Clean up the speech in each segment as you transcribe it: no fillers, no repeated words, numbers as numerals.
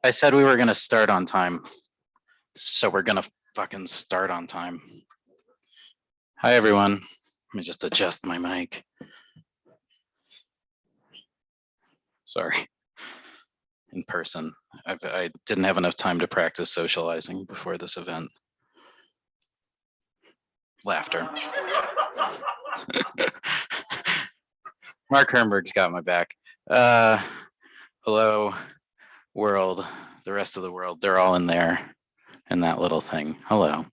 I said we were going to start on time, so we're going to fucking start on time. Hi, everyone. Let me just adjust my mic. Sorry. In person. I didn't have enough time to practice socializing before this event. Laughter. Mark Hermberg's got my back. Hello, world, the rest of the world. They're all in there, in that little thing. Hello.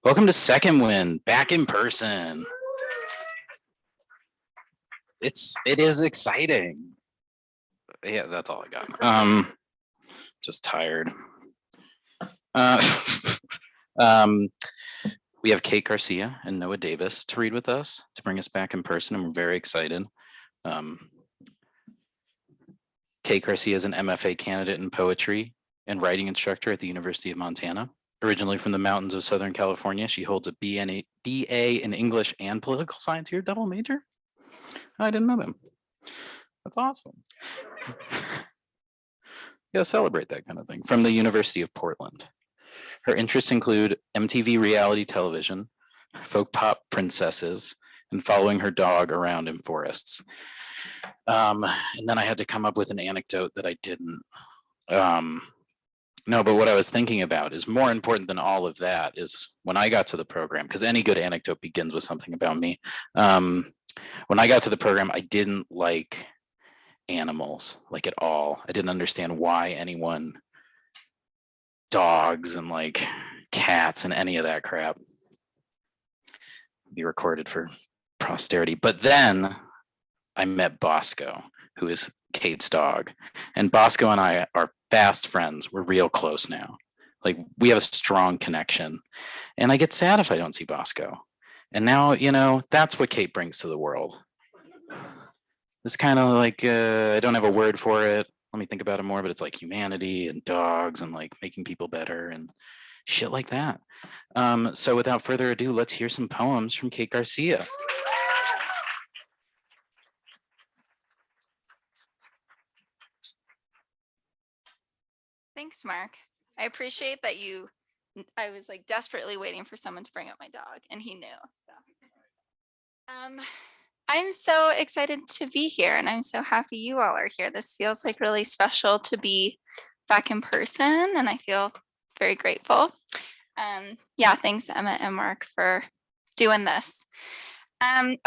Welcome to Second Wind, back in person. It is exciting. Yeah, that's all I got. Just tired. We have Kate Garcia and Noah Davis to read with us, to bring us back in person, and we're very excited. Kate Garcia is an MFA candidate in poetry and writing instructor at the University of Montana. Originally from the mountains of Southern California, she holds a BA in English and political science here, double major. I didn't know them. That's awesome. Yeah, celebrate that kind of thing. From the University of Portland. Her interests include MTV reality television, folk pop princesses, and following her dog around in forests. And then I had to come up with an anecdote that I didn't. No, but what I was thinking about is more important than all of that is when I got to the program, because any good anecdote begins with something about me. When I got to the program, I didn't like animals, like at all. I didn't understand why anyone, dogs and like cats and any of that crap, be recorded for posterity. But then I met Bosco, who is Kate's dog. And Bosco and I are fast friends. We're real close now. Like we have a strong connection. And I get sad if I don't see Bosco. And now, you know, that's what Kate brings to the world. It's kind of like, I don't have a word for it. Let me think about it more, but it's like humanity and dogs and like making people better and shit like that. So without further ado, let's hear some poems from Kate Garcia. Thanks, Mark. I appreciate that I was like desperately waiting for someone to bring up my dog and he knew. So I'm so excited to be here and I'm so happy you all are here. This feels like really special to be back in person and I feel very grateful. Yeah, thanks Emma and Mark for doing this.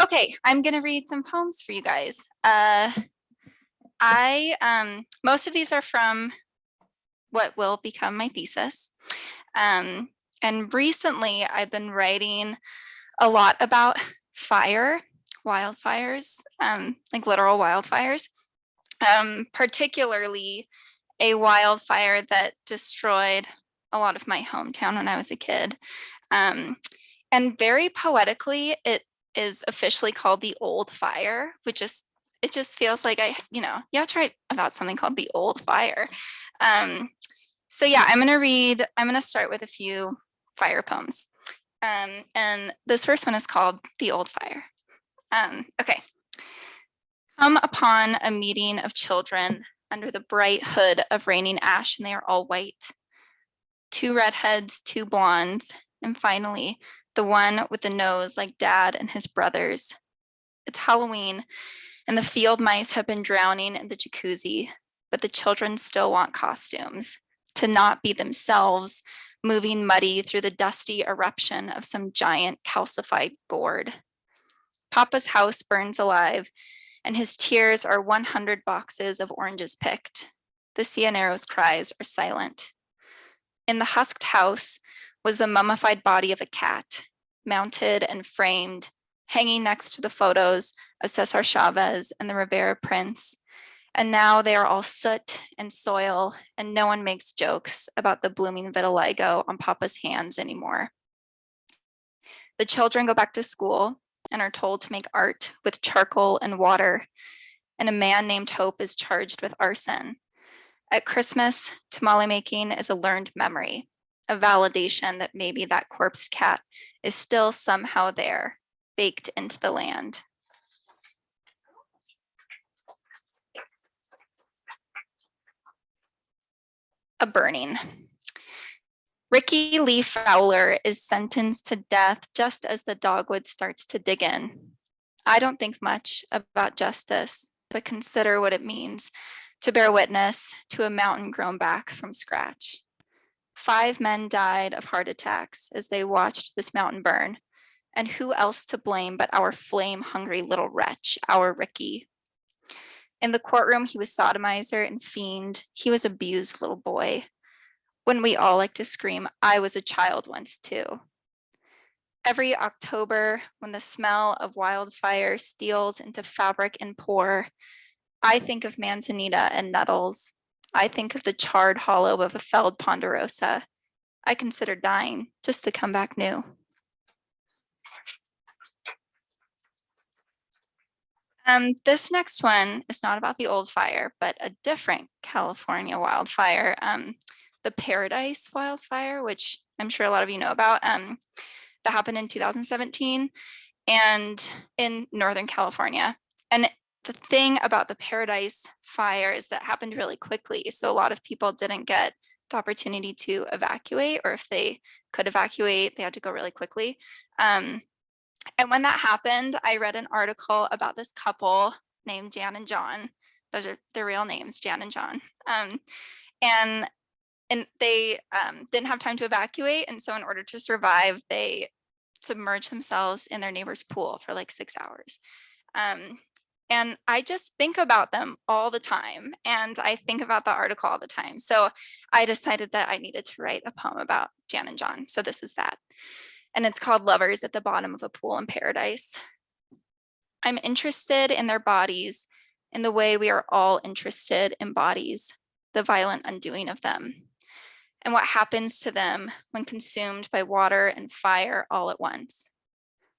Okay, I'm gonna read some poems for you guys. Most of these are from what will become my thesis. And recently I've been writing a lot about wildfires, like literal wildfires, particularly a wildfire that destroyed a lot of my hometown when I was a kid. And very poetically, it is officially called the Old Fire, which is, it just feels like you have to write about something called the Old Fire. So yeah, I'm gonna start with a few fire poems. And this first one is called The Old Fire. Okay. Come upon a meeting of children under the bright hood of raining ash, and they are all white. 2 redheads, 2 blondes, and finally, the one with the nose like Dad and his brothers. It's Halloween, and the field mice have been drowning in the jacuzzi, but the children still want costumes to not be themselves, moving muddy through the dusty eruption of some giant calcified gourd. Papa's house burns alive, and his tears are 100 boxes of oranges picked. The Cianero's cries are silent. In the husked house was the mummified body of a cat, mounted and framed, hanging next to the photos of Cesar Chavez and the Rivera Prince. And now they are all soot and soil, and no one makes jokes about the blooming vitiligo on Papa's hands anymore. The children go back to school and are told to make art with charcoal and water, and a man named Hope is charged with arson. At Christmas, tamale making is a learned memory, a validation that maybe that corpse cat is still somehow there, baked into the land. A burning. Ricky Lee Fowler is sentenced to death just as the dogwood starts to dig in. I don't think much about justice, but consider what it means to bear witness to a mountain grown back from scratch. 5 men died of heart attacks as they watched this mountain burn. And who else to blame but our flame-hungry little wretch, our Ricky? In the courtroom, he was sodomizer and fiend. He was abused little boy. When we all like to scream, I was a child once too. Every October, when the smell of wildfire steals into fabric and pore, I think of manzanita and nettles. I think of the charred hollow of a felled ponderosa. I consider dying just to come back new. This next one is not about the old fire, but a different California wildfire, the Paradise wildfire, which I'm sure a lot of you know about, that happened in 2017 and in Northern California. And the thing about the Paradise fire is that it happened really quickly. So a lot of people didn't get the opportunity to evacuate, or if they could evacuate, they had to go really quickly. And when that happened, I read an article about this couple named Jan and John. Those are their real names, Jan and John. And they didn't have time to evacuate. And so in order to survive, they submerged themselves in their neighbor's pool for like 6 hours. And I just think about them all the time. And I think about the article all the time. So I decided that I needed to write a poem about Jan and John. So this is that. And it's called Lovers at the Bottom of a Pool in Paradise. I'm interested in their bodies in the way we are all interested in bodies, the violent undoing of them, and what happens to them when consumed by water and fire all at once.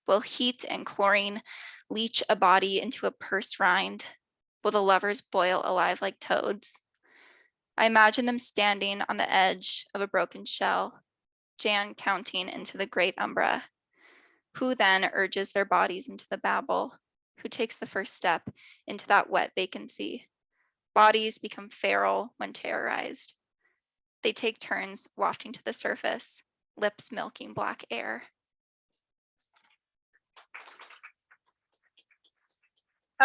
Will heat and chlorine leach a body into a pursed rind? Will the lovers boil alive like toads? I imagine them standing on the edge of a broken shell, Jan counting into the great umbra. Who then urges their bodies into the babble? Who takes the first step into that wet vacancy? Bodies become feral when terrorized. They take turns wafting to the surface, lips milking black air.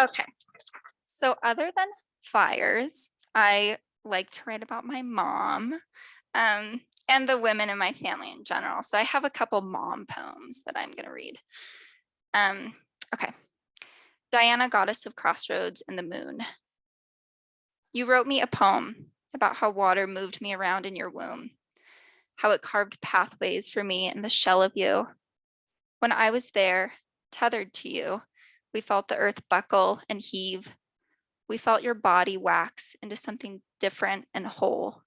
Okay, so other than fires, I like to write about my mom. And the women in my family in general. So I have a couple mom poems that I'm going to read. Okay. Diana, goddess of crossroads and the moon. You wrote me a poem about how water moved me around in your womb, how it carved pathways for me in the shell of you. When I was there, tethered to you, we felt the earth buckle and heave. We felt your body wax into something different and whole,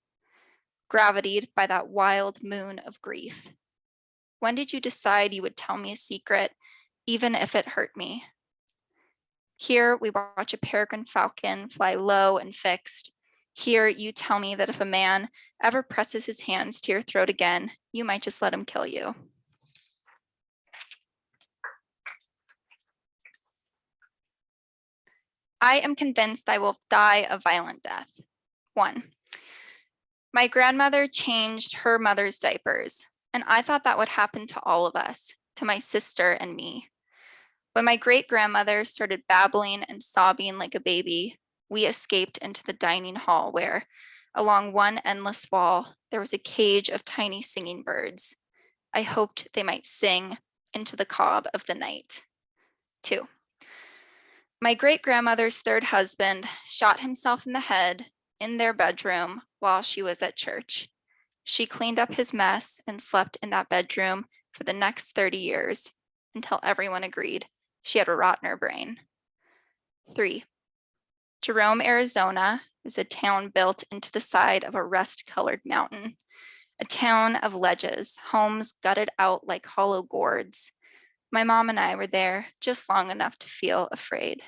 gravitied by that wild moon of grief. When did you decide you would tell me a secret, even if it hurt me? Here we watch a peregrine falcon fly low and fixed. Here you tell me that if a man ever presses his hands to your throat again, you might just let him kill you. I am convinced I will die a violent death. 1. My grandmother changed her mother's diapers, and I thought that would happen to all of us, to my sister and me. When my great-grandmother started babbling and sobbing like a baby, we escaped into the dining hall where, along one endless wall, there was a cage of tiny singing birds. I hoped they might sing into the cob of the night. 2. My great-grandmother's third husband shot himself in the head in their bedroom while she was at church. She cleaned up his mess and slept in that bedroom for the next 30 years until everyone agreed she had a rottener brain. 3. Jerome, Arizona is a town built into the side of a rust-colored mountain, a town of ledges, homes gutted out like hollow gourds. My mom and I were there just long enough to feel afraid.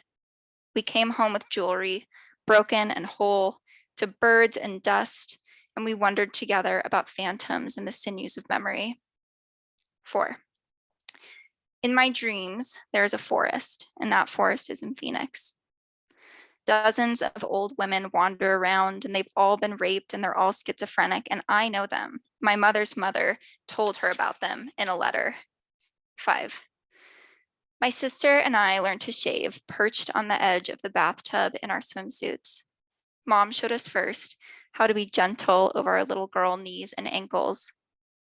We came home with jewelry, broken and whole, to birds and dust, and we wondered together about phantoms and the sinews of memory. 4. In my dreams, there is a forest, and that forest is in Phoenix. Dozens of old women wander around and they've all been raped and they're all schizophrenic, and I know them. My mother's mother told her about them in a letter. 5. My sister and I learned to shave perched on the edge of the bathtub in our swimsuits. Mom showed us first how to be gentle over our little girl knees and ankles.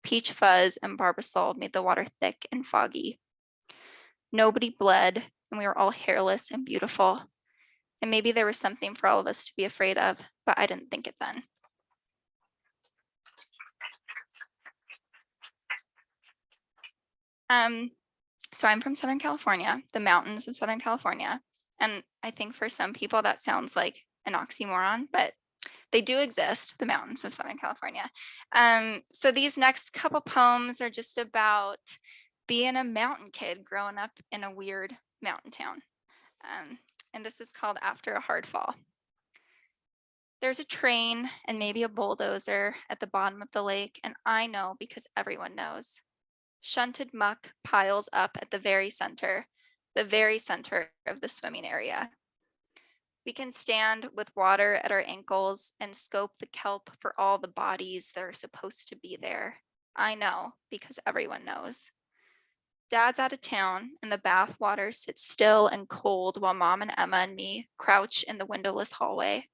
Peach fuzz and Barbasol made the water thick and foggy. Nobody bled, and we were all hairless and beautiful. And maybe there was something for all of us to be afraid of, but I didn't think it then. So I'm from Southern California, the mountains of Southern California. And I think for some people that sounds like an oxymoron, but they do exist, the mountains of Southern California. So these next couple poems are just about being a mountain kid growing up in a weird mountain town. And this is called After a Hard Fall. There's a train and maybe a bulldozer at the bottom of the lake, and I know because everyone knows. Shunted muck piles up at the very center of the swimming area. We can stand with water at our ankles and scope the kelp for all the bodies that are supposed to be there. I know because everyone knows. Dad's out of town and the bath water sits still and cold while Mom and Emma and me crouch in the windowless hallway.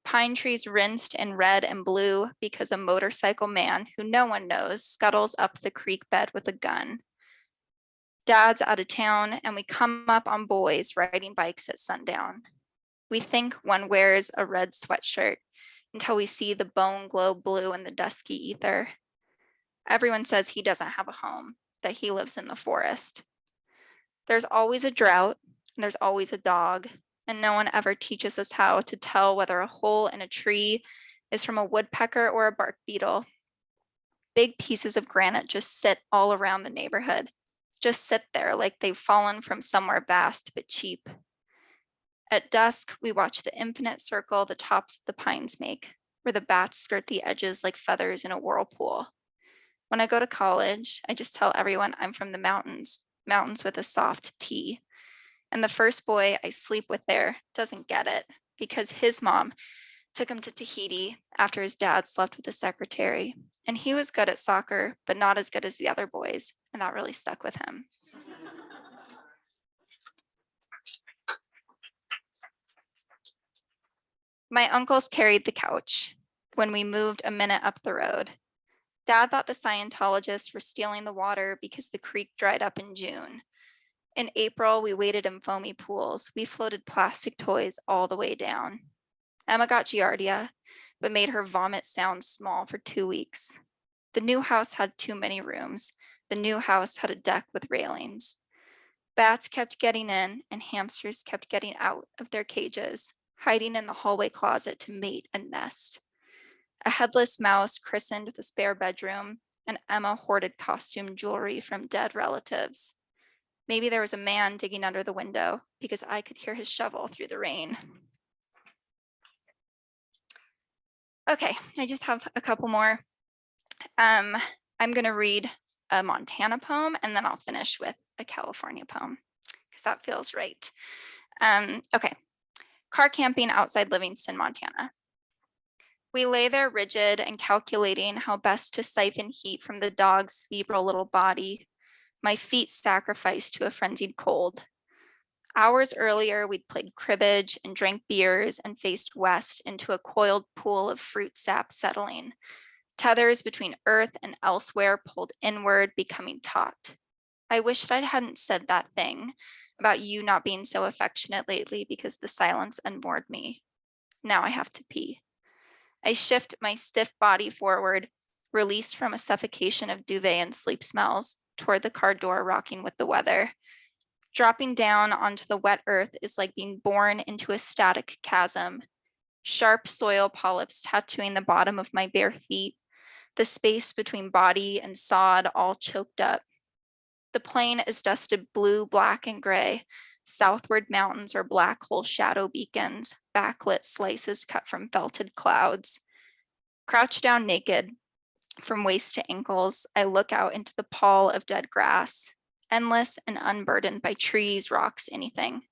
Pine trees rinsed in red and blue because a motorcycle man who no one knows scuttles up the creek bed with a gun. Dad's out of town and we come up on boys riding bikes at sundown. We think one wears a red sweatshirt until we see the bone glow blue in the dusky ether. Everyone says he doesn't have a home, that he lives in the forest. There's always a drought, and there's always a dog, and no one ever teaches us how to tell whether a hole in a tree is from a woodpecker or a bark beetle. Big pieces of granite just sit all around the neighborhood, just sit there like they've fallen from somewhere vast but cheap. At dusk, we watch the infinite circle the tops of the pines make, where the bats skirt the edges like feathers in a whirlpool. When I go to college, I just tell everyone I'm from the mountains with a soft T. And the first boy I sleep with there doesn't get it because his mom took him to Tahiti after his dad slept with the secretary. And he was good at soccer, but not as good as the other boys. And that really stuck with him. My uncles carried the couch when we moved a minute up the road. Dad thought the Scientologists were stealing the water because the creek dried up in June. In April, we waded in foamy pools. We floated plastic toys all the way down. Emma got giardia, but made her vomit sound small for 2 weeks. The new house had too many rooms. The new house had a deck with railings. Bats kept getting in and hamsters kept getting out of their cages, hiding in the hallway closet to mate and nest. A headless mouse christened the spare bedroom, and Emma hoarded costume jewelry from dead relatives. Maybe there was a man digging under the window because I could hear his shovel through the rain. Okay, I just have a couple more. I'm going to read a Montana poem and then I'll finish with a California poem because that feels right. Okay, car camping outside Livingston, Montana. We lay there rigid and calculating how best to siphon heat from the dog's febrile little body, my feet sacrificed to a frenzied cold. Hours earlier, we'd played cribbage and drank beers and faced west into a coiled pool of fruit sap settling. Tethers between earth and elsewhere pulled inward, becoming taut. I wished I hadn't said that thing about you not being so affectionate lately because the silence unmoored me. Now I have to pee. I shift my stiff body forward, released from a suffocation of duvet and sleep smells, toward the car door rocking with the weather. Dropping down onto the wet earth is like being born into a static chasm. Sharp soil polyps tattooing the bottom of my bare feet, the space between body and sod all choked up. The plain is dusted blue, black, and gray. Southward mountains are black hole shadow beacons, backlit slices cut from felted clouds. Crouched down naked, from waist to ankles, I look out into the pall of dead grass, endless and unburdened by trees, rocks, anything.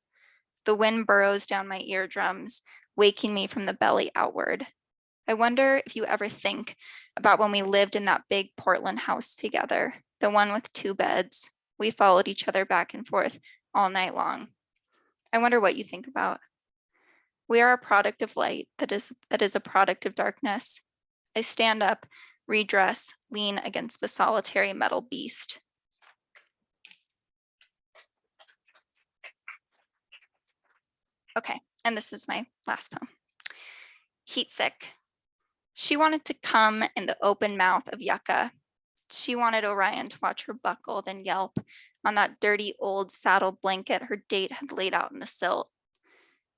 The wind burrows down my eardrums, waking me from the belly outward. I wonder if you ever think about when we lived in that big Portland house together, the one with 2 beds. We followed each other back and forth all night long. I wonder what you think about. We are a product of light that is a product of darkness. I stand up, redress, lean against the solitary metal beast. Okay, and this is my last poem. Heat sick. She wanted to come in the open mouth of yucca. She wanted Orion to watch her buckle, then yelp on that dirty old saddle blanket her date had laid out in the silt.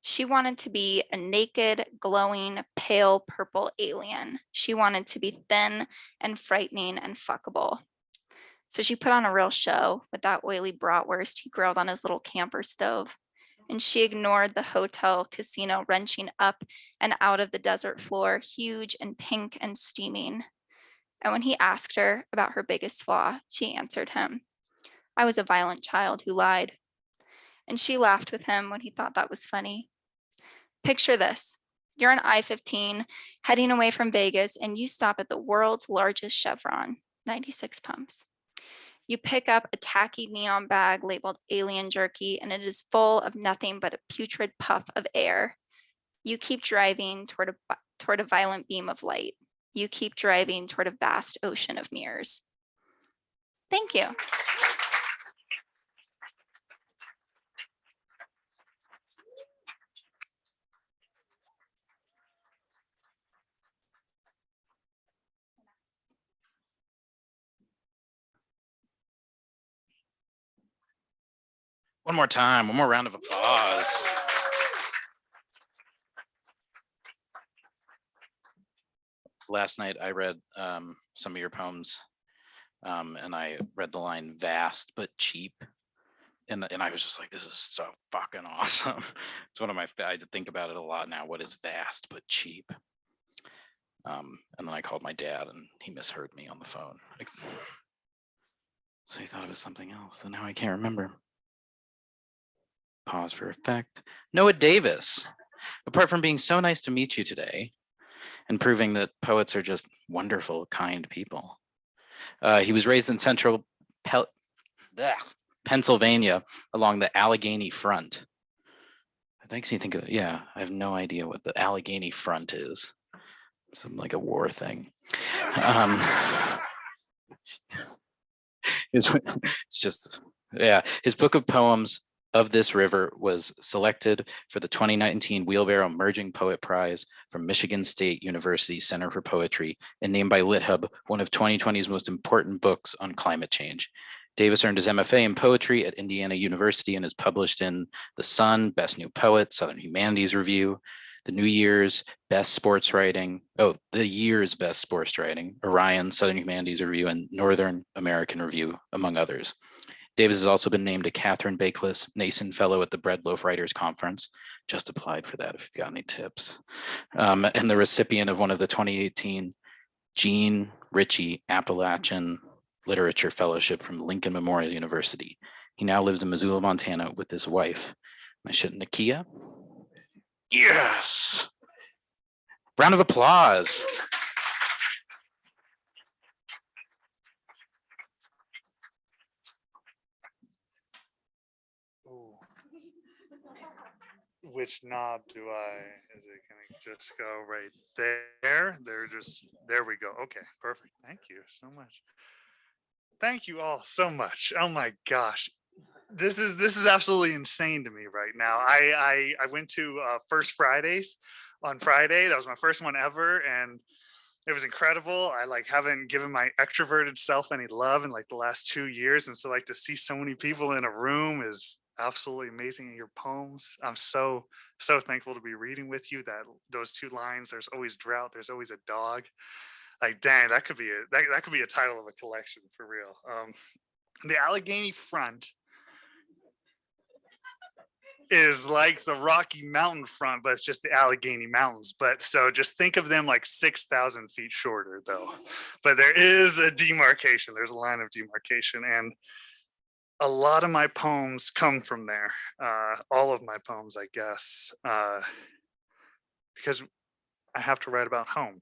She wanted to be a naked, glowing, pale purple alien. She wanted to be thin and frightening and fuckable. So she put on a real show with that oily bratwurst he grilled on his little camper stove. And she ignored the hotel casino wrenching up and out of the desert floor, huge and pink and steaming. And when he asked her about her biggest flaw, she answered him, I was a violent child who lied. And she laughed with him when he thought that was funny. Picture this. You're on I-15 heading away from Vegas and you stop at the world's largest Chevron, 96 pumps. You pick up a tacky neon bag labeled alien jerky and it is full of nothing but a putrid puff of air. You keep driving toward a violent beam of light. You keep driving toward a vast ocean of mirrors. Thank you. One more time, one more round of applause. Last night I read some of your poems and I read the line vast but cheap. And I was just like, this is so fucking awesome. It's one of my, I think about it a lot now. What is vast but cheap? And then I called my dad and he misheard me on the phone. So he thought it was something else. And now I can't remember. Pause for effect. Noah Davis, apart from being so nice to meet you today and proving that poets are just wonderful, kind people. He was raised in central Pennsylvania along the Allegheny Front. It makes me think of, yeah, I have no idea what the Allegheny Front is. It's like a war thing. It's just, yeah, his book of poems, Of This River, was selected for the 2019 Wheelbarrow Emerging Poet Prize from Michigan State University Center for Poetry and named by Lithub one of 2020's most important books on climate change. Davis earned his MFA in poetry at Indiana University and is published in The Sun, Best New Poet, Southern Humanities Review, the year's Best Sports Writing, Orion, Southern Humanities Review, and Northern American Review, among others. Davis has also been named a Katharine Bakeless Nason Fellow at the Bread Loaf Writers Conference. Just applied for that if you've got any tips. And the recipient of one of the 2018 Gene Ritchie Appalachian Literature Fellowship from Lincoln Memorial University. He now lives in Missoula, Montana with his wife, Nikea. Yes. Round of applause. Ooh. Which knob do I, is it gonna just go right there? There we go. Okay, perfect. Thank you so much. Thank you all so much. Oh my gosh. This is absolutely insane to me right now. I went to First Fridays on Friday. That was my first one ever, and it was incredible. I haven't given my extroverted self any love in the last 2 years, and so to see so many people in a room is absolutely amazing. And your poems, I'm so thankful to be reading with you. Those 2 lines, there's always drought, there's always a dog. Dang, that could be that could be a title of a collection for real. The Allegheny Front is like the Rocky Mountain front, but it's just the Allegheny Mountains. But so just think of them 6,000 feet shorter though. But there is a demarcation, there's a line of demarcation. And a lot of my poems come from there. All of my poems, I guess, because I have to write about home.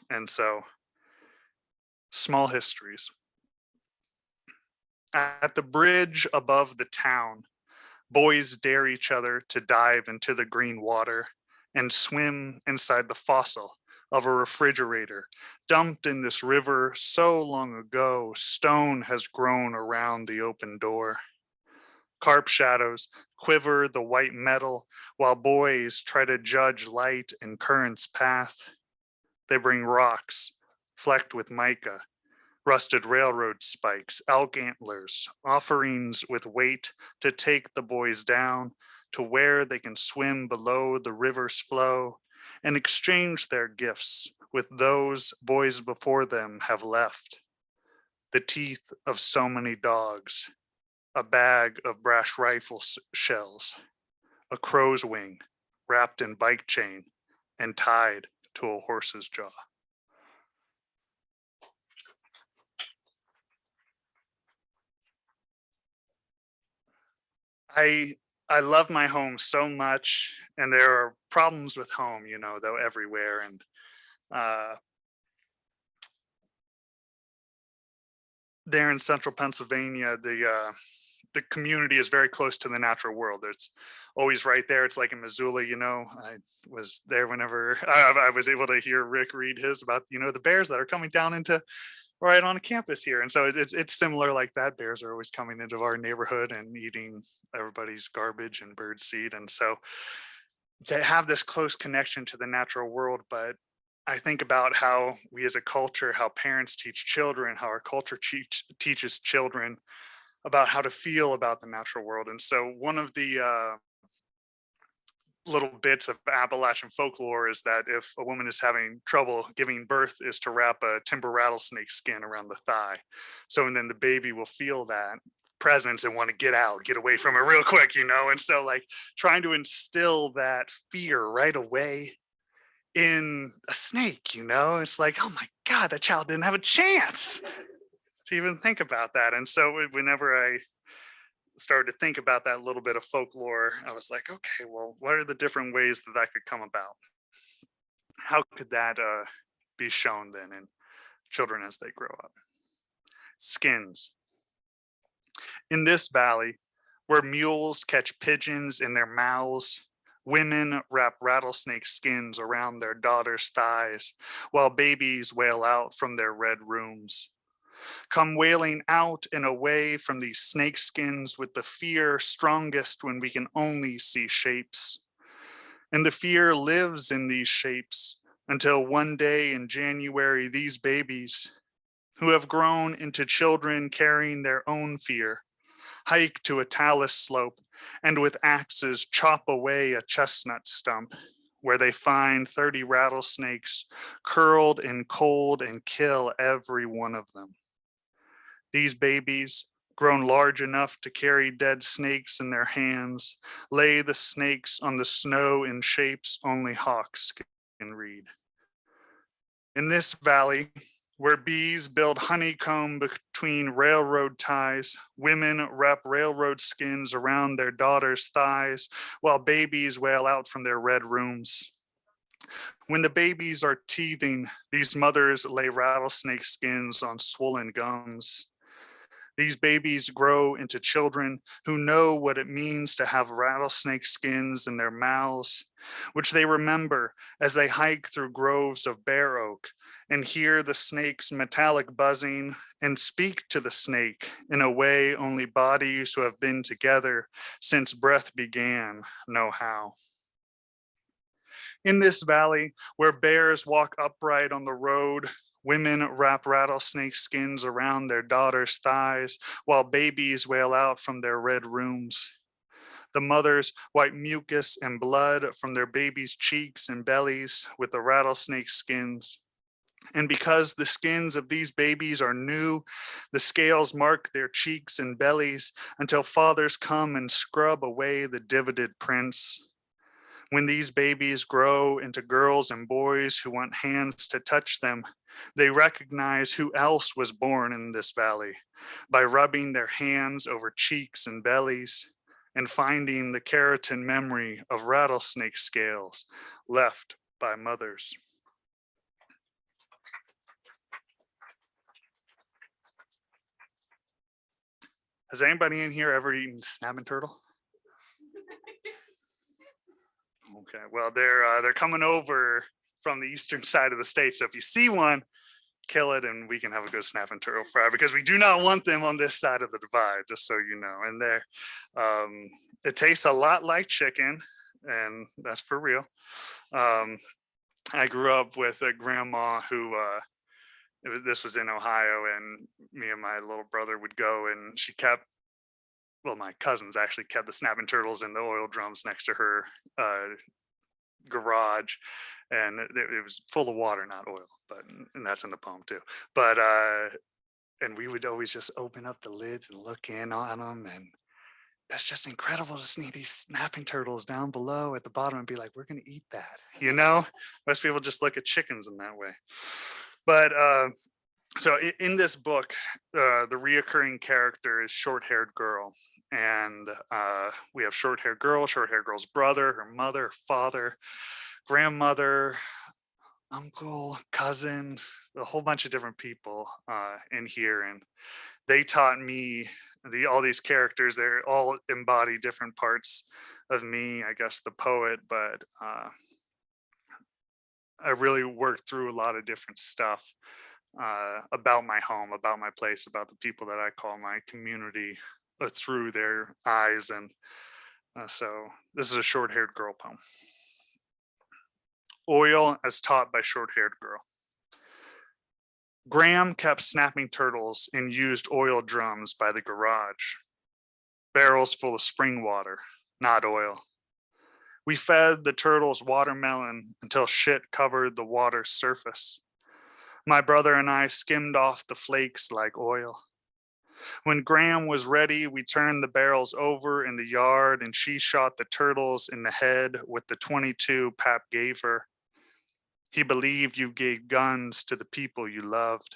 And so, small histories. At the bridge above the town, boys dare each other to dive into the green water and swim inside the fossil of a refrigerator dumped in this river so long ago, stone has grown around the open door. Carp shadows quiver the white metal while boys try to judge light and current's path. They bring rocks flecked with mica, rusted railroad spikes, elk antlers, offerings with weight to take the boys down to where they can swim below the river's flow and exchange their gifts with those boys before them have left. The teeth of so many dogs, a bag of brass rifle shells, a crow's wing wrapped in bike chain and tied to a horse's jaw. I love my home so much, and there are problems with home, though everywhere. And there in central Pennsylvania, the community is very close to the natural world. It's always right there. It's like in Missoula, I was there whenever I was able to hear Rick read his about, the bears that are coming down into right on campus here. And so it's similar like that. Bears are always coming into our neighborhood and eating everybody's garbage and bird seed. And so to have this close connection to the natural world, but I think about how we as a culture, how parents teach children, how our culture teaches children about how to feel about the natural world. And so one of the little bits of Appalachian folklore is that if a woman is having trouble giving birth is to wrap a timber rattlesnake skin around the thigh. So, and then the baby will feel that presence and want to get away from it real quick, And so like trying to instill that fear right away in a snake, it's like, oh my God, that child didn't have a chance to even think about that. And so whenever I started to think about that little bit of folklore, I was like, okay, well, what are the different ways that could come about? How could that be shown then in children as they grow up? Skins. In this valley, where mules catch pigeons in their mouths, women wrap rattlesnake skins around their daughters' thighs, while babies wail out from their red rooms. Come wailing out and away from these snake skins with the fear strongest when we can only see shapes. And the fear lives in these shapes until one day in January, these babies, who have grown into children carrying their own fear, hike to a talus slope and with axes chop away a chestnut stump, where they find 30 rattlesnakes curled in cold and kill every one of them. These babies, grown large enough to carry dead snakes in their hands, lay the snakes on the snow in shapes only hawks can read. In this valley, where bees build honeycomb between railroad ties, women wrap railroad skins around their daughters' thighs, while babies wail out from their red rooms. When the babies are teething, these mothers lay rattlesnake skins on swollen gums. These babies grow into children who know what it means to have rattlesnake skins in their mouths, which they remember as they hike through groves of bare oak and hear the snake's metallic buzzing and speak to the snake in a way only bodies who have been together since breath began know how. In this valley, where bears walk upright on the road, women wrap rattlesnake skins around their daughters' thighs while babies wail out from their red rooms. The mothers wipe mucus and blood from their babies' cheeks and bellies with the rattlesnake skins. And because the skins of these babies are new, the scales mark their cheeks and bellies until fathers come and scrub away the divoted prints. When these babies grow into girls and boys who want hands to touch them, They recognize who else was born in this valley by rubbing their hands over cheeks and bellies and finding the keratin memory of rattlesnake scales left by mothers. Has anybody in here ever eaten snapping turtle? Okay, well, they're coming over from the eastern side of the state. So if you see one, kill it and we can have a good snapping turtle fry, because we do not want them on this side of the divide, just so you know. And it tastes a lot like chicken, and that's for real. I grew up with a grandma who this was in Ohio, and me and my little brother would go, and she kept, well, my cousins actually kept the snapping turtles in the oil drums next to her garage, and it was full of water, not oil, but, and that's in the poem too. But and we would always just open up the lids and look in on them, and that's just incredible to see these snapping turtles down below at the bottom and be like, we're going to eat that, you know? Most people just look at chickens in that way. But so in this book, the reoccurring character is short-haired girl. And we have short-haired girl's brother, her mother, father, grandmother, uncle, cousin, a whole bunch of different people in here. And they taught me all these characters. They're all embody different parts of me, I guess, the poet, but I really worked through a lot of different stuff about my home, about my place, about the people that I call my community through their eyes. And so this is a short-haired girl poem. Oil as taught by short-haired girl. Graham kept snapping turtles in used oil drums by the garage, barrels full of spring water, not oil. We fed the turtles watermelon until shit covered the water's surface. My brother and I skimmed off the flakes like oil. When Graham was ready, we turned the barrels over in the yard, and she shot the turtles in the head with the .22 Pap gave her. He believed you gave guns to the people you loved.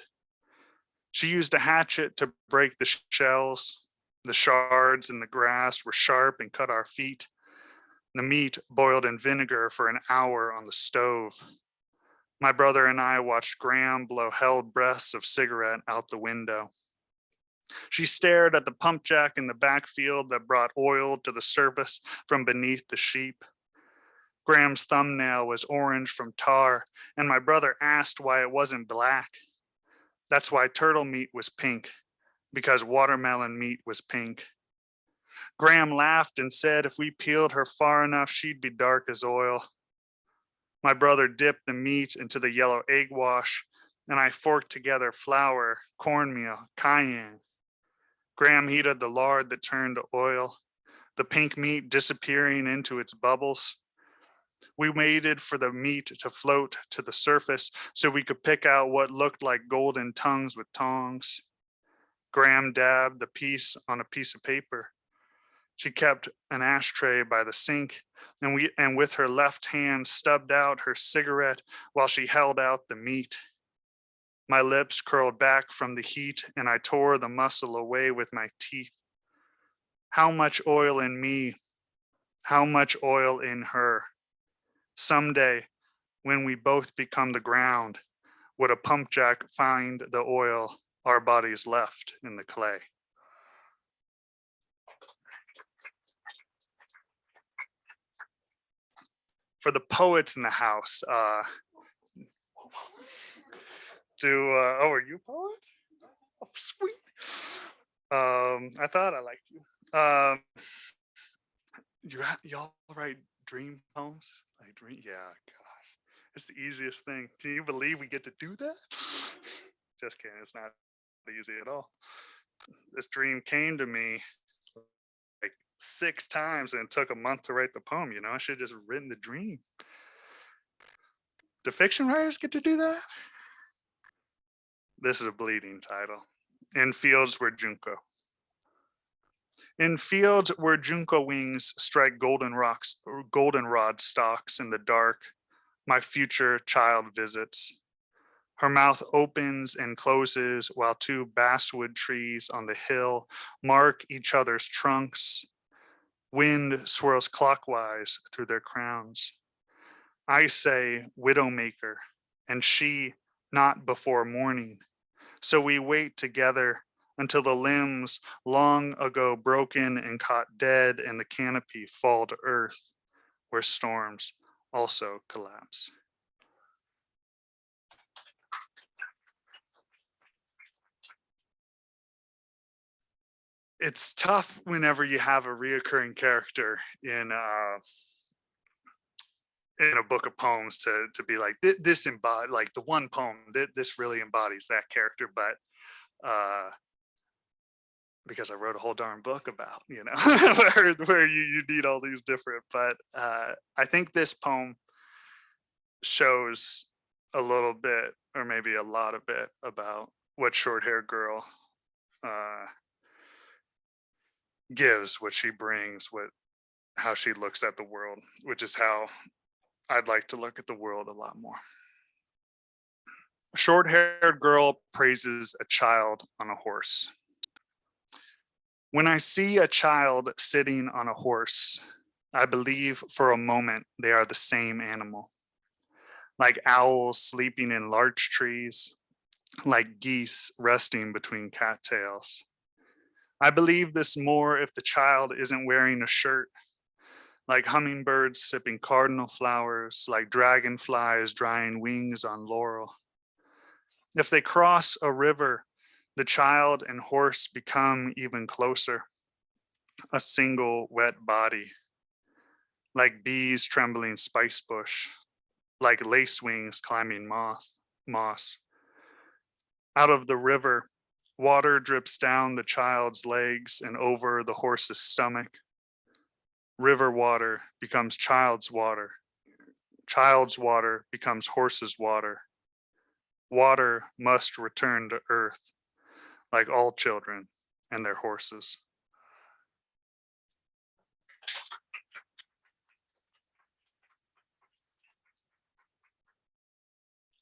She used a hatchet to break the shells. The shards in the grass were sharp and cut our feet. The meat boiled in vinegar for an hour on the stove. My brother and I watched Graham blow held breaths of cigarette out the window. She stared at the pump jack in the backfield that brought oil to the surface from beneath the sheep. Graham's thumbnail was orange from tar, and my brother asked why it wasn't black. That's why turtle meat was pink, because watermelon meat was pink. Graham laughed and said if we peeled her far enough, she'd be dark as oil. My brother dipped the meat into the yellow egg wash, and I forked together flour, cornmeal, cayenne. Graham heated the lard that turned to oil, the pink meat disappearing into its bubbles. We waited for the meat to float to the surface so we could pick out what looked like golden tongues with tongs. Graham dabbed the piece on a piece of paper. She kept an ashtray by the sink, and with her left hand stubbed out her cigarette while she held out the meat. My lips curled back from the heat, and I tore the muscle away with my teeth. How much oil in me? How much oil in her? Someday, when we both become the ground, would a pump jack find the oil our bodies left in the clay? For the poets in the house, oh, are you a poet? Oh, sweet. I thought I liked you. Y'all write dream poems? Like dream? Yeah, gosh, it's the easiest thing. Can you believe we get to do that? Just kidding. It's not easy at all. This dream came to me like 6 times, and it took a month to write the poem. You know, I should have just written the dream. Do fiction writers get to do that? This is a bleeding title. In fields where junco. In fields where junco wings strike goldenrod stalks in the dark, my future child visits. Her mouth opens and closes while two basswood trees on the hill mark each other's trunks. Wind swirls clockwise through their crowns. I say widowmaker, and she not before morning. So we wait together until the limbs long ago broken and caught dead in the canopy fall to earth, where storms also collapse. It's tough whenever you have a reoccurring character in a book of poems to be like this embody like the one poem this really embodies that character, but because I wrote a whole darn book about where you need all these different, but I think this poem shows a little bit or maybe a lot of it about what short-haired girl gives, what she brings, how she looks at the world, which is how I'd like to look at the world a lot more. A short-haired girl praises a child on a horse. When I see a child sitting on a horse, I believe for a moment they are the same animal. Like owls sleeping in larch trees, like geese resting between cattails. I believe this more if the child isn't wearing a shirt, like hummingbirds sipping cardinal flowers, like dragonflies drying wings on laurel. If they cross a river, the child and horse become even closer, a single wet body, like bees trembling spice bush, like lace wings climbing moss. Out of the river, water drips down the child's legs and over the horse's stomach. River water becomes child's water. Child's water becomes horse's water. Water must return to earth, like all children and their horses.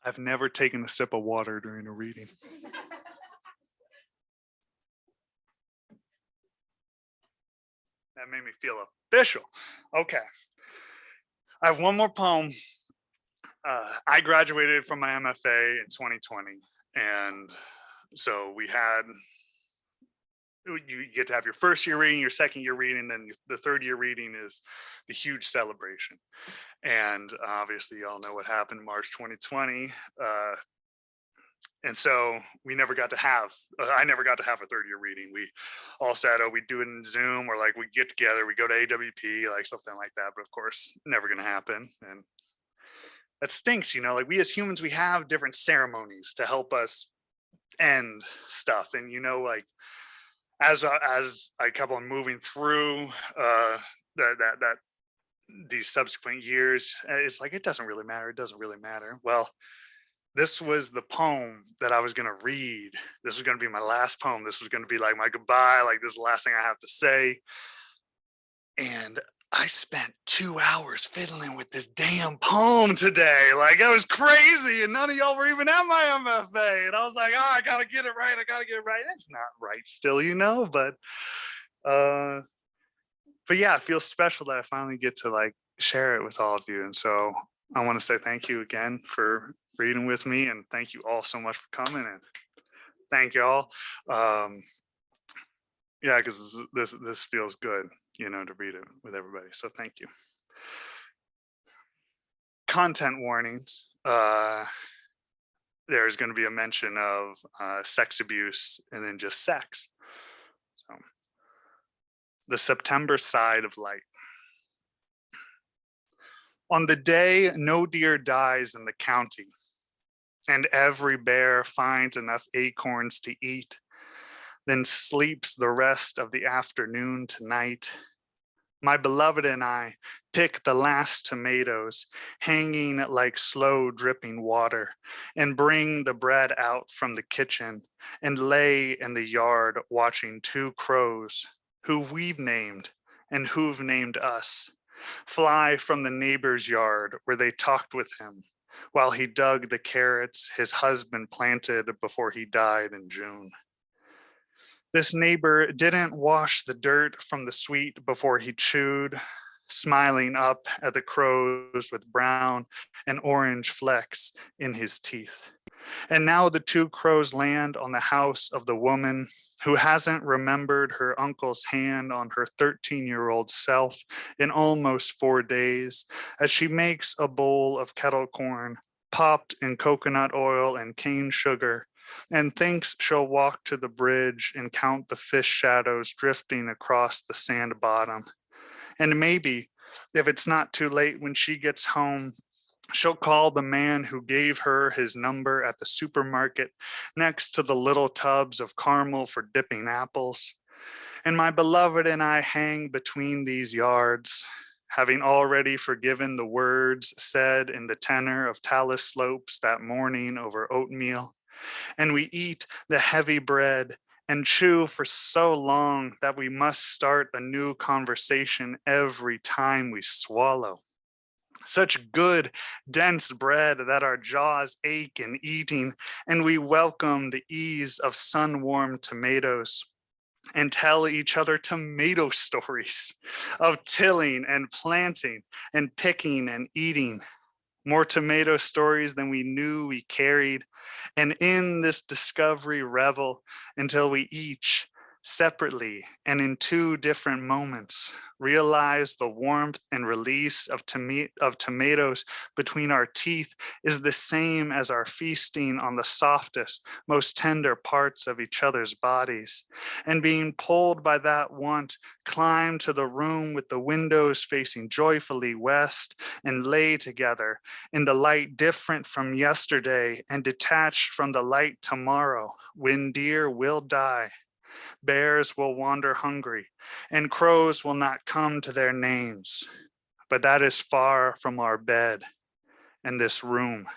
I've never taken a sip of water during a reading. That made me feel official. Okay. I have one more poem. I graduated from my MFA in 2020. And so you get to have your first year reading, your second year reading, then the third year reading is the huge celebration. And obviously you all know what happened March 2020. And so we never got to have, I never got to have a third year reading. We all said, oh, we do it in Zoom, or like we get together, we go to AWP, like something like that. But of course, never going to happen. And that stinks, like we as humans, we have different ceremonies to help us end stuff. And, like as I kept on moving through these subsequent years, it's like, it doesn't really matter. It doesn't really matter. Well, this was the poem that I was going to read. This was going to be my last poem. This was going to be like my goodbye. Like, this is the last thing I have to say. And I spent 2 hours fiddling with this damn poem today. Like, it was crazy. And none of y'all were even at my MFA. And I was like, I got to get it right. I got to get it right. It's not right still, but yeah, it feels special that I finally get to like share it with all of you. And so I want to say thank you again for reading with me, and thank you all so much for coming, and thank y'all. Yeah, because this feels good, to read it with everybody. So thank you. Content warnings. There's going to be a mention of sex abuse and then just sex. So, the September side of light. On the day no deer dies in the county, and every bear finds enough acorns to eat, then sleeps the rest of the afternoon to night, my beloved and I pick the last tomatoes hanging like slow dripping water, and bring the bread out from the kitchen and lay in the yard watching two crows who we've named and who've named us fly from the neighbor's yard where they talked with him, while he dug the carrots his husband planted before he died in June. This neighbor didn't wash the dirt from the sweet before he chewed, smiling up at the crows with brown and orange flecks in his teeth. And now the two crows land on the house of the woman who hasn't remembered her uncle's hand on her 13-year-old self in almost 4 days, as she makes a bowl of kettle corn, popped in coconut oil and cane sugar, and thinks she'll walk to the bridge and count the fish shadows drifting across the sand bottom. And maybe, if it's not too late when she gets home, she'll call the man who gave her his number at the supermarket next to the little tubs of caramel for dipping apples. And my beloved and I hang between these yards, having already forgiven the words said in the tenor of Tallis Slopes that morning over oatmeal. And we eat the heavy bread and chew for so long that we must start a new conversation every time we swallow. Such good, dense bread that our jaws ache in eating, and we welcome the ease of sun-warmed tomatoes and tell each other tomato stories of tilling and planting and picking and eating. More tomato stories than we knew we carried. And in this discovery revel until we each separately and in two different moments realize the warmth and release of tomatoes between our teeth is the same as our feasting on the softest, most tender parts of each other's bodies. And being pulled by that want, climb to the room with the windows facing joyfully west and lay together in the light different from yesterday and detached from the light tomorrow, when deer will die. Bears will wander hungry, and crows will not come to their names. But that is far from our bed and this room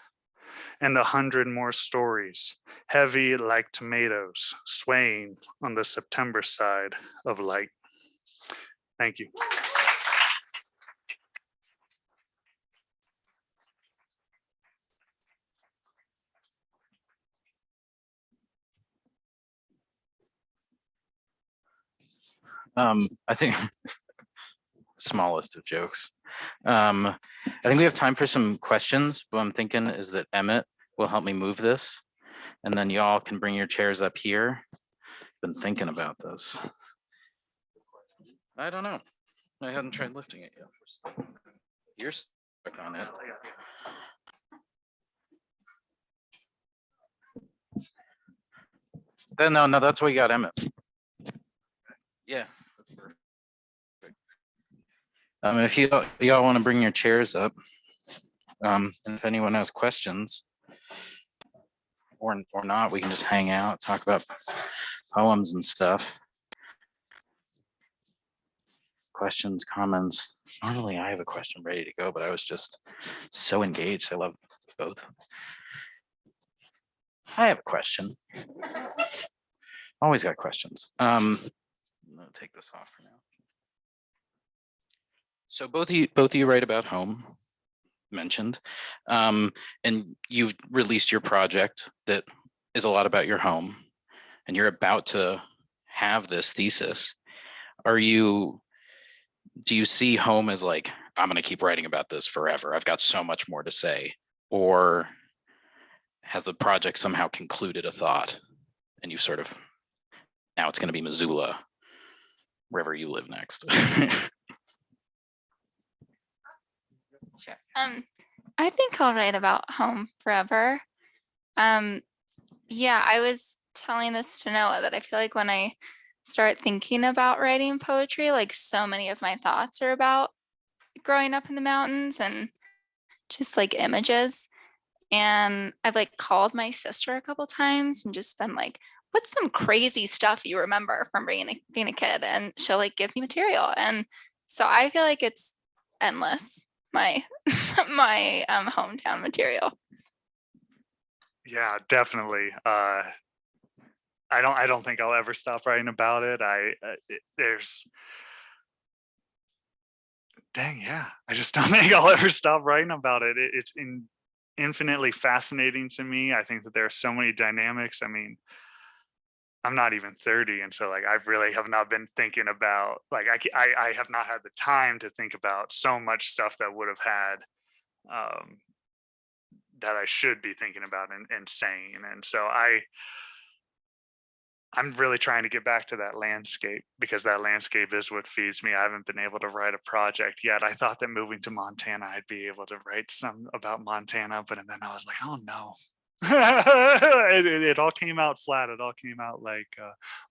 and the 100 more stories, heavy like tomatoes, swaying on the September side of light. Thank you. I think smallest of jokes. I think we have time for some questions. What I'm thinking is that Emmett will help me move this, and then y'all can bring your chairs up here. Been thinking about this. I don't know. I hadn't tried lifting it yet. You're stuck on it. No, that's why you got Emmett. Yeah, that's perfect. If y'all want to bring your chairs up, and if anyone has questions or not, we can just hang out, talk about poems and stuff. Questions, comments. Normally I have a question ready to go, but I was just so engaged. I love both. I have a question. Always got questions. I'm gonna take this off for now. So both of you write about home, mentioned, and you've released your project that is a lot about your home, and you're about to have this thesis. Do you see home as like, I'm going to keep writing about this forever, I've got so much more to say? Or has the project somehow concluded a thought and you sort of, now it's going to be Missoula, wherever you live next? Sure. I think I'll write about home forever. Yeah, I was telling this to Noah that I feel like when I start thinking about writing poetry, like so many of my thoughts are about growing up in the mountains and just like images. And I've like called my sister a couple times and just been like, what's some crazy stuff you remember from being a kid? And she'll like give me material. And so I feel like it's endless, my my hometown material. Yeah, definitely. I don't think I'll ever stop writing about it. Dang, yeah. I just don't think I'll ever stop writing about it. It's infinitely fascinating to me. I think that there are so many dynamics. I mean, I'm not even 30, and so like I really have not been thinking about like I have not had the time to think about so much stuff that would have had um, that I should be thinking about and saying. And so I'm really trying to get back to that landscape because that landscape is what feeds me. I haven't been able to write a project yet. I thought that moving to Montana, I'd be able to write some about Montana, but then I was like, oh no. It all came out flat. It all came out like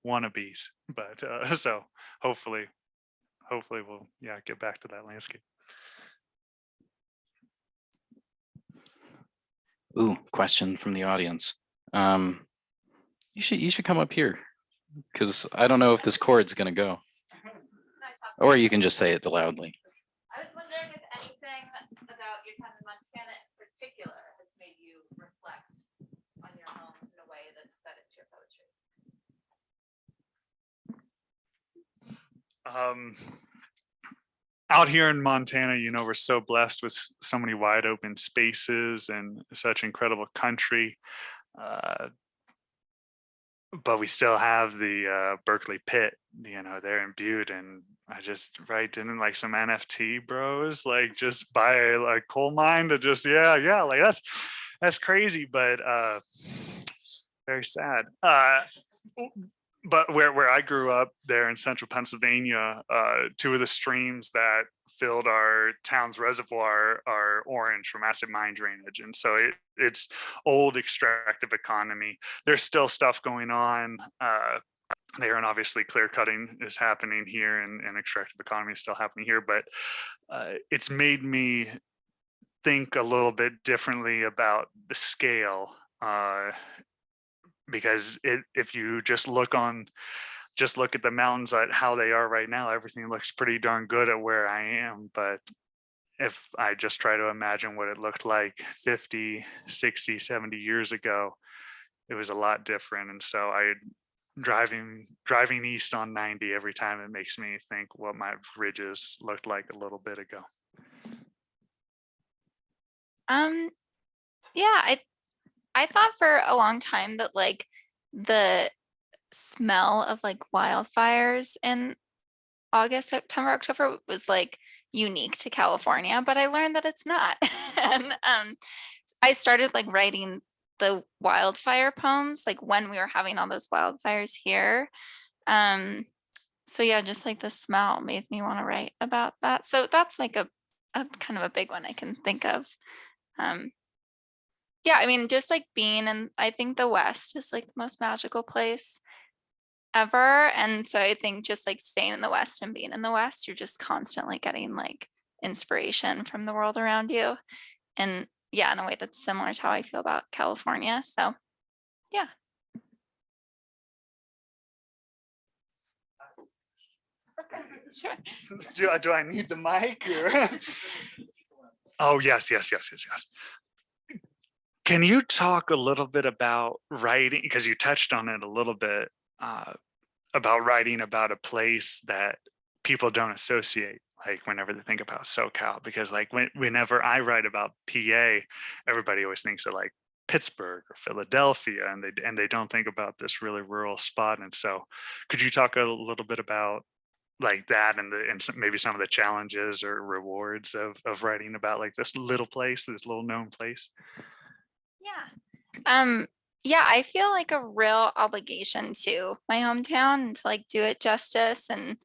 wannabes. But so hopefully we'll get back to that landscape. Ooh, question from the audience. You should come up here because I don't know if this chord's gonna go. Or you can just say it loudly. I was wondering if anything about your time in Montana in particular has made you reflect on your homes in a way that's fed into your poetry. Out here in Montana, we're so blessed with so many wide open spaces and such incredible country. But we still have the Berkeley pit, there in Butte. And I just didn't like some NFT bros, like just buy a coal mine to just, like that's crazy, but very sad. But where I grew up there in central Pennsylvania, two of the streams that filled our town's reservoir are orange from acid mine drainage. And so it's old extractive economy. There's still stuff going on there, and obviously clear cutting is happening here and extractive economy is still happening here. But it's made me think a little bit differently about the scale. Because if you just look at the mountains at how they are right now, everything looks pretty darn good at where I am. But if I just try to imagine what it looked like 50, 60, 70 years ago, it was a lot different. And so driving east on 90 every time, it makes me think what my ridges looked like a little bit ago. Yeah, I thought for a long time that like the smell of like wildfires in August, September, October was like unique to California, but I learned that it's not. And I started like writing the wildfire poems like when we were having all those wildfires here. So yeah, just like the smell made me want to write about that. So that's like a kind of a big one I can think of. Yeah, I mean, just like being in, I think the West is like the most magical place ever. And so I think just like staying in the West and being in the West, you're just constantly getting like inspiration from the world around you. And yeah, in a way that's similar to how I feel about California. So yeah. Sure. Do I need the mic? Or? Oh, yes. Can you talk a little bit about writing, because you touched on it a little bit, about writing about a place that people don't associate, like whenever they think about SoCal? Because like whenever I write about PA, everybody always thinks of like Pittsburgh or Philadelphia, and they don't think about this really rural spot. And so could you talk a little bit about like that and maybe some of the challenges or rewards of writing about like this little place, this little known place? Yeah. Yeah, I feel like a real obligation to my hometown and to like do it justice. And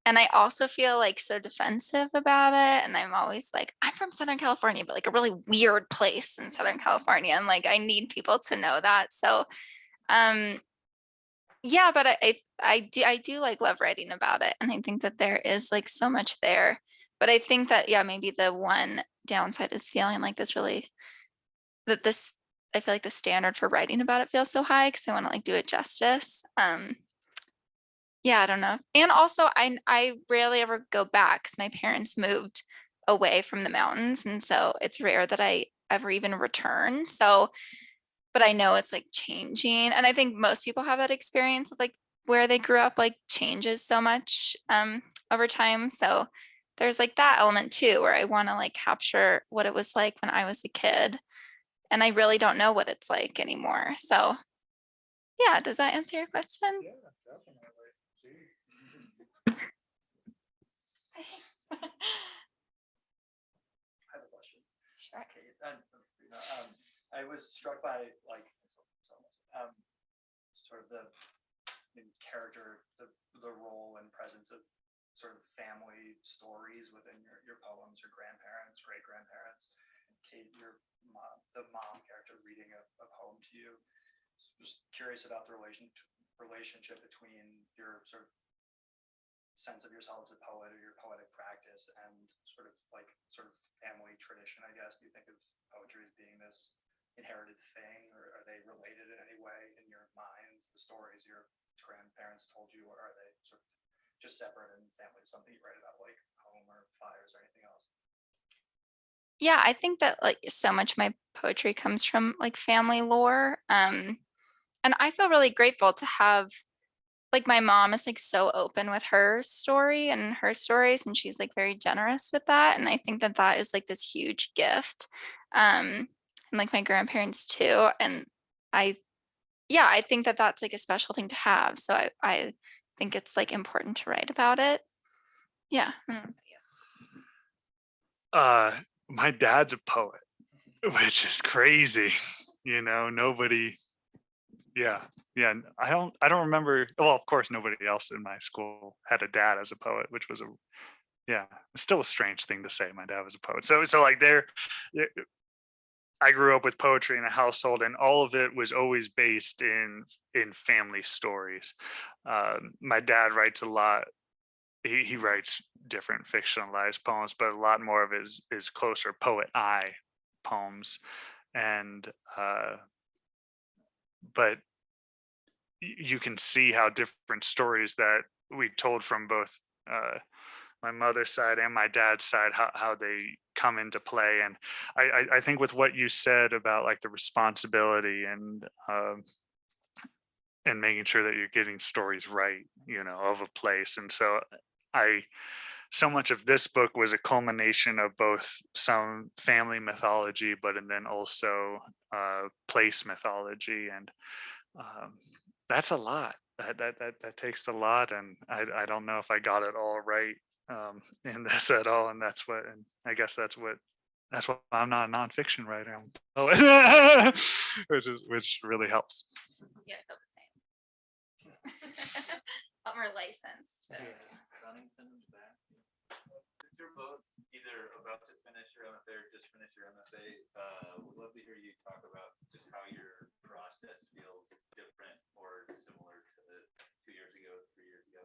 I also feel like so defensive about it. And I'm always like, I'm from Southern California, but like a really weird place in Southern California. And like I need people to know that. So yeah, but I do like love writing about it. And I think that there is like so much there. But I think that maybe the one downside is feeling like this I feel like the standard for writing about it feels so high because I want to like do it justice. Yeah, I don't know. And also I rarely ever go back because my parents moved away from the mountains. And so it's rare that I ever even return. So, but I know it's like changing. And I think most people have that experience of like where they grew up, like changes so much over time. So there's like that element too, where I want to like capture what it was like when I was a kid. and I really don't know what it's like anymore. So yeah, does that answer your question? Yeah, definitely. Jeez. I have a question. Sure. Okay, I was struck by like sort of the character, the role and presence of sort of family stories within your poems, your grandparents, great grandparents. Kate, your mom, the mom character reading a poem to you. So just curious about the relationship between your sort of sense of yourself as a poet or your poetic practice and sort of family tradition, I guess. Do you think of poetry as being this inherited thing, or are they related in any way in your minds, the stories your grandparents told you, or are they sort of just separate in family, something you write about like home or fires or anything else? Yeah, I think that like so much of my poetry comes from like family lore. And I feel really grateful to have, like, my mom is like so open with her story and her stories, and she's like very generous with that. And I think that that is like this huge gift. And like my grandparents too. And I, yeah, I think that that's like a special thing to have. So I think it's like important to write about it. Yeah. My dad's a poet, which is crazy. Nobody. Yeah. I don't remember. Well, of course, nobody else in my school had a dad as a poet, which was it's still a strange thing to say. My dad was a poet. So like I grew up with poetry in a household, and all of it was always based in family stories. My dad writes a lot. He writes different fictionalized poems, but a lot more of it is closer poet eye poems. And but you can see how different stories that we told from both my mother's side and my dad's side, how they come into play. And I think with what you said about like the responsibility and making sure that you're getting stories right, of a place. And so much of this book was a culmination of both some family mythology, and then also place mythology. And that's a lot. That takes a lot. And I don't know if I got it all right in this at all. And I guess that's why I'm not a nonfiction writer. I'm a poet, which really helps. Yeah, I feel the same. A lot more licensed. You're both either about to finish your MFA or just finish your MFA. Would love to hear you talk about just how your process feels different or similar to 2 years ago, 3 years ago.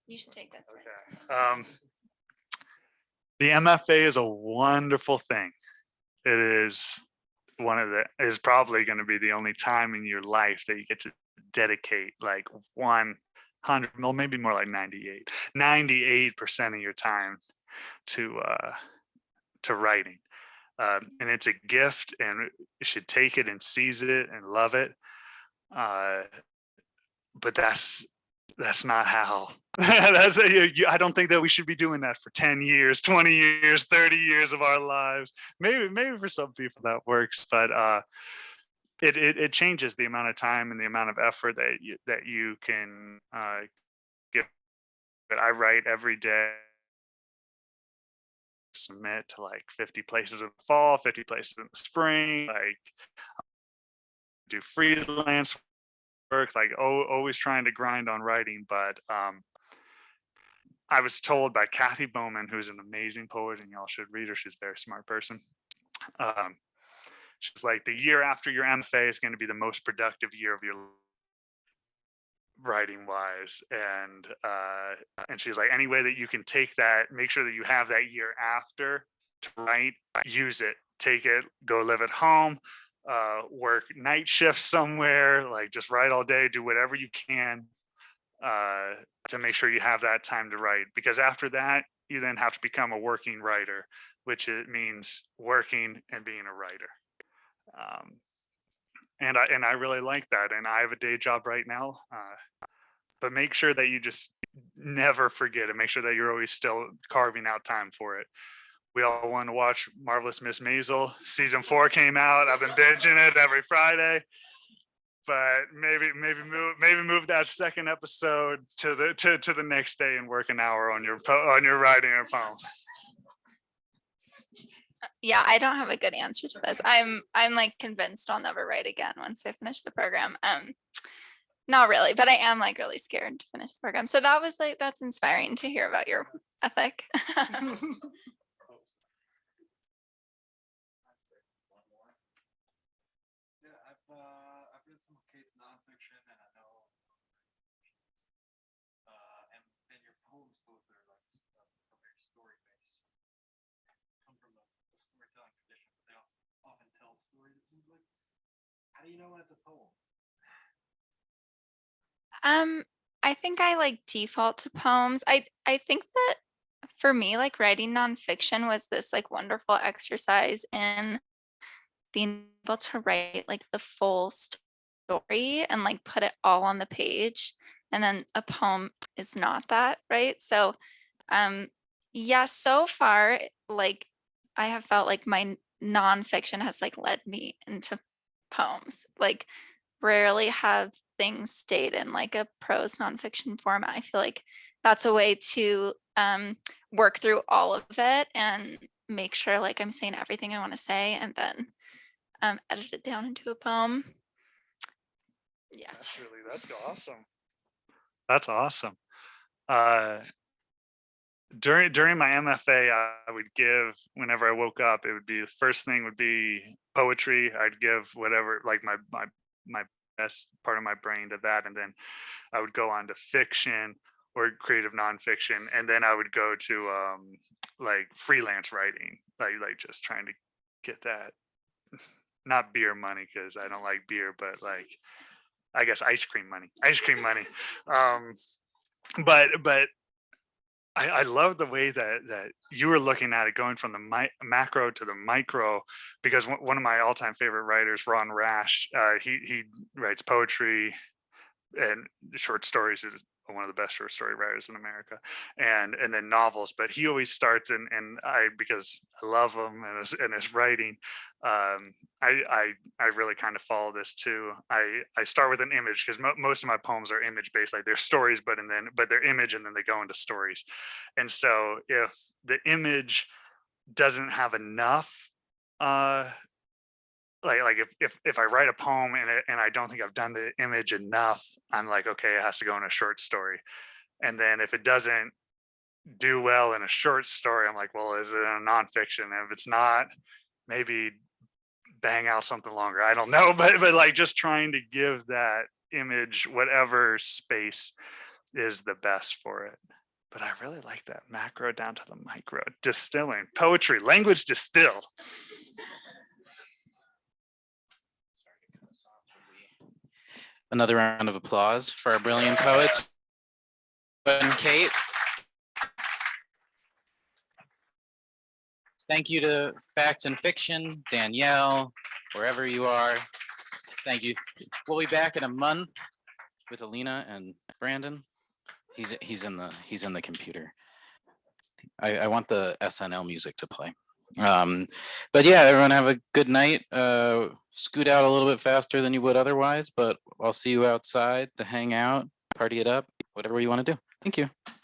You should take this. Okay. The MFA is a wonderful thing. It is is probably going to be the only time in your life that you get to dedicate like 100, well, maybe more like 98% of your time to writing. And it's a gift, and you should take it and seize it and love it. But that's not how. I don't think that we should be doing that for 10 years, 20 years, 30 years of our lives. Maybe for some people that works, but it changes the amount of time and the amount of effort that you can give. But I write every day, submit to like 50 places in the fall, 50 places in the spring, like do freelance work, like always trying to grind on writing. But I was told by Kathy Bowman, who's an amazing poet, and y'all should read her. She's a very smart person. She's like, the year after your MFA is going to be the most productive year of your life, writing wise. And she's like, any way that you can take that, make sure that you have that year after to write, use it, take it, go live at home, work night shifts somewhere, like just write all day, do whatever you can to make sure you have that time to write. Because after that, you then have to become a working writer, which it means working and being a writer. And I really like that. And I have a day job right now, but make sure that you just never forget it. Make sure that you're always still carving out time for it. we all want to watch Marvelous Miss Maisel. Season 4 came out. I've been binging it every Friday. But maybe move that second episode to the next day and work an hour on your writing a poem. Yeah, I don't have a good answer to this. I'm like convinced I'll never write again once I finish the program. Not really, but I am like really scared to finish the program. So that was like, that's inspiring to hear about your ethic. Yeah, I've read some of Kate's nonfiction, and I know, and your poems both are like are very story based. Come from the storytelling tradition, but they often tell stories. It seems like. How do you know when it's a poem? I think I like default to poems. I think that for me, like writing nonfiction was this like wonderful exercise in being able to write like the full story and like put it all on the page. And then a poem is not that, right? So yeah, so far, like I have felt like my nonfiction has like led me into poems. Like rarely have things stayed in like a prose nonfiction format. I feel like that's a way to work through all of it and make sure like I'm saying everything I want to say and then edit it down into a poem. Yeah. That's awesome. That's awesome. During my MFA, I would give, whenever I woke up, it would be the first thing would be poetry. I'd give whatever, like my best part of my brain to that, and then I would go on to fiction or creative nonfiction, and then I would go to like freelance writing, like just trying to get that, not beer money because I don't like beer, but like I guess ice cream money. But I love the way that you were looking at it, going from the macro to the micro, because one of my all-time favorite writers, Ron Rash, he writes poetry and short stories. Is one of the best short story writers in America, and then novels. But he always starts, and I, because I love him and his writing, I really kind of follow this too. I start with an image because most of my poems are image based, like they're stories, but they're image, and then they go into stories. And so if the image doesn't have enough, like if I write a poem and I don't think I've done the image enough, I'm like, okay, it has to go in a short story. And then if it doesn't do well in a short story, I'm like, well, is it a nonfiction? And if it's not, maybe bang out something longer. I don't know, but like just trying to give that image whatever space is the best for it. But I really like that macro down to the micro, distilling poetry, language distilled. Another round of applause for our brilliant poets. And Kate. Thank you to Fact and Fiction, Danielle, wherever you are. Thank you. We'll be back in a month with Alina and Brandon. He's in the computer. I want the SNL music to play. But yeah, everyone have a good night. Scoot out a little bit faster than you would otherwise, but I'll see you outside to hang out, party it up, whatever you want to do. Thank you.